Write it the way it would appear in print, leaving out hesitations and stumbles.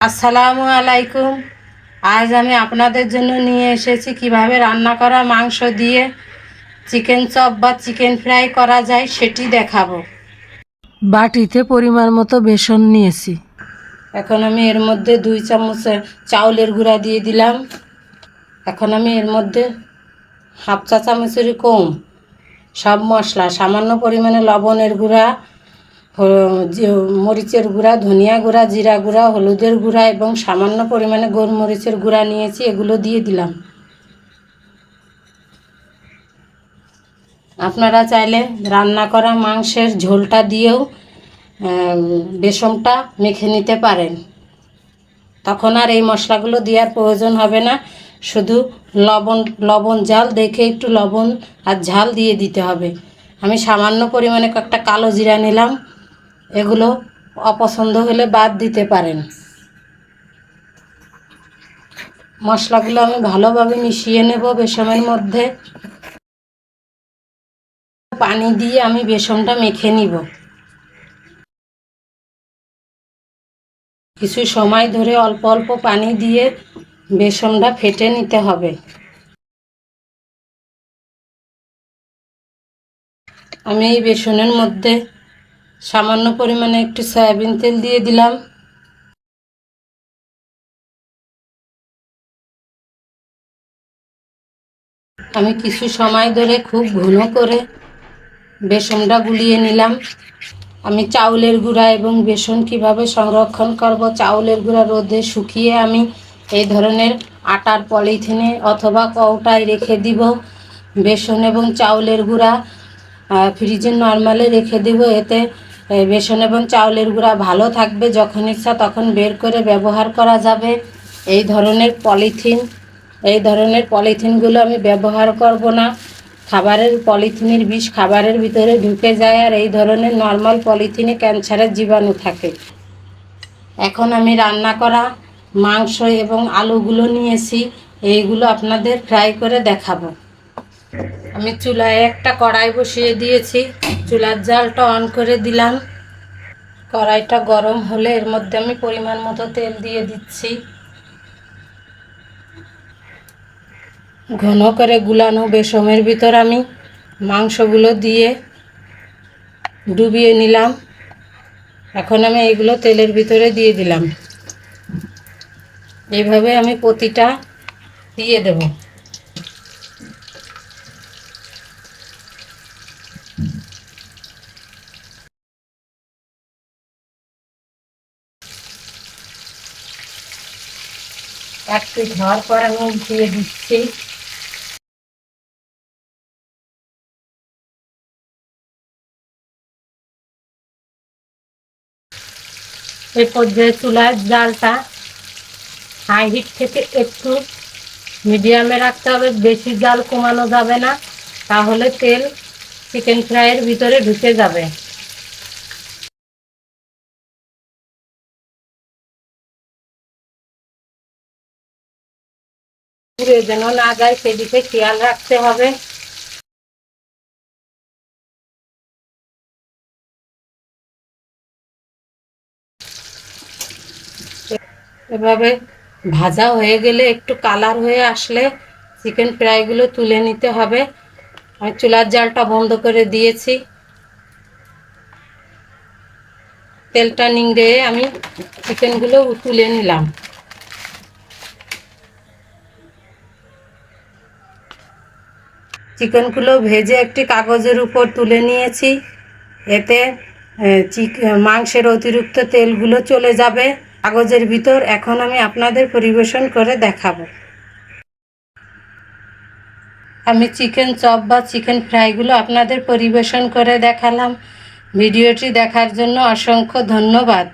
আসসালামু আলাইকুম। আজ আমি আপনাদের জন্য নিয়ে এসেছি কিভাবে রান্না করা মাংস দিয়ে চিকেন চপ বা চিকেন ফ্রাই করা যায় সেটি দেখাবো। বাটিতে পরিমাণ মতো বেসন নিয়েছি। এখন আমি এর মধ্যে 2 চামচ চাউলের গুঁড়া দিয়ে দিলাম। এখন আমি এর মধ্যে হাফ চা চামচেরই কম সব মশলা, সামান্য পরিমাণে লবণের গুঁড়া, মরিচের গুঁড়া, ধনিয়া গুঁড়া, জিরা গুঁড়া, হলুদের গুঁড়া এবং সামান্য পরিমাণে গোলমরিচের গুঁড়া নিয়েছি, এগুলো দিয়ে দিলাম। আপনারা চাইলে রান্না করা মাংসের ঝোলটা দিয়েও বেসনটা মেখে নিতে পারেন, তখন আর এই মশলাগুলো দেওয়ার প্রয়োজন হবে না। শুধু লবণ ঝাল দেখে একটু লবণ আর ঝাল দিয়ে দিতে হবে। আমি সামান্য পরিমাণে একটা কালো জিরা নিলাম, এগুলো অপছন্দ হলে বাদ দিতে পারেন। মশলাগুলো আমি ভালোভাবে মিশিয়ে নেব বেসনের মধ্যে। পানি দিয়ে আমি বেসনটা মেখে নিব। কিছু সময় ধরে অল্প অল্প পানি দিয়ে বেসনটা ফেটে নিতে হবে। আমি এই বেসনের মধ্যে সামান্য পরিমাণে একটু সয়াবিন তেল দিয়ে দিলাম। আমি কিছু সময় ধরে খুব ঘন করে বেসনটা গুলিয়ে নিলাম। আমি চাউলের গুঁড়া এবং বেসন কিভাবে সংরক্ষণ করব, চাউলের গুঁড়া রোদে শুকিয়ে আমি এই ধরনের আটার পলিথিনে অথবা কৌটায় রেখে দিব। বেসন এবং চাউলের গুঁড়া ফ্রিজে নর্মালে রেখে দিব। এতে বেসন এবং চাউলের গুঁড়া ভালো থাকবে, যখন ইচ্ছা তখন বের করে ব্যবহার করা যাবে। এই ধরনের পলিথিনগুলো আমি ব্যবহার করব না। খাবারের পলিথিনের বিষ খাবারের ভিতরে ঢুকে যায়, আর এই ধরনের নর্মাল পলিথিনে ক্যান্সারের জীবাণু থাকে। এখন আমি রান্না করা মাংস এবং আলুগুলো নিয়েছি, এইগুলো আপনাদের ফ্রাই করে দেখাবো। আমি চুলায় একটা কড়াই বসিয়ে দিয়েছি, চুলার জালটা অন করে দিলাম। কড়াইটা গরম হলে এর মধ্যে আমি পরিমাণ মতো তেল দিয়ে দিচ্ছি। ঘন করে গুলানো বেসনের ভিতর আমি মাংসগুলো দিয়ে ডুবিয়ে নিলাম। এখন আমি এগুলো তেলের ভিতরে দিয়ে দিলাম। এইভাবে আমি প্রতিটা দিয়ে দেব। এক পিঠ হওয়ার পর আমি দিয়ে দিচ্ছি। এই পর্যায়ে চুলার জালটা হাই হিট থেকে একটু মিডিয়ামে রাখতে হবে, বেশি জাল কমানো যাবে না, তাহলে তেল চিকেন ফ্রাইয়ের ভিতরে ঢুকে যাবে। পুড়ে যেন না যায় সেদিকে খেয়াল রাখতে হবে। এভাবে ভাজা হয়ে গেলে একটু কালার হয়ে আসলে চিকেন ফ্রাইগুলো তুলে নিতে হবে। আমি চুলার জালটা বন্ধ করে দিয়েছি। তেলটা নিংড়ে আমি চিকেনগুলো তুলে নিলাম। চিকেনগুলো ভেজে একটি কাগজের উপর তুলে নিয়েছি। এতে মাংসের অতিরিক্ত তেলগুলো চলে যাবে কাগজের ভিতর। এখন আমি আপনাদের পরিবেশন করে দেখাবো। আমি চিকেন চপ বা চিকেন ফ্রাইগুলো আপনাদের পরিবেশন করে দেখালাম। ভিডিওটি দেখার জন্য অসংখ্য ধন্যবাদ।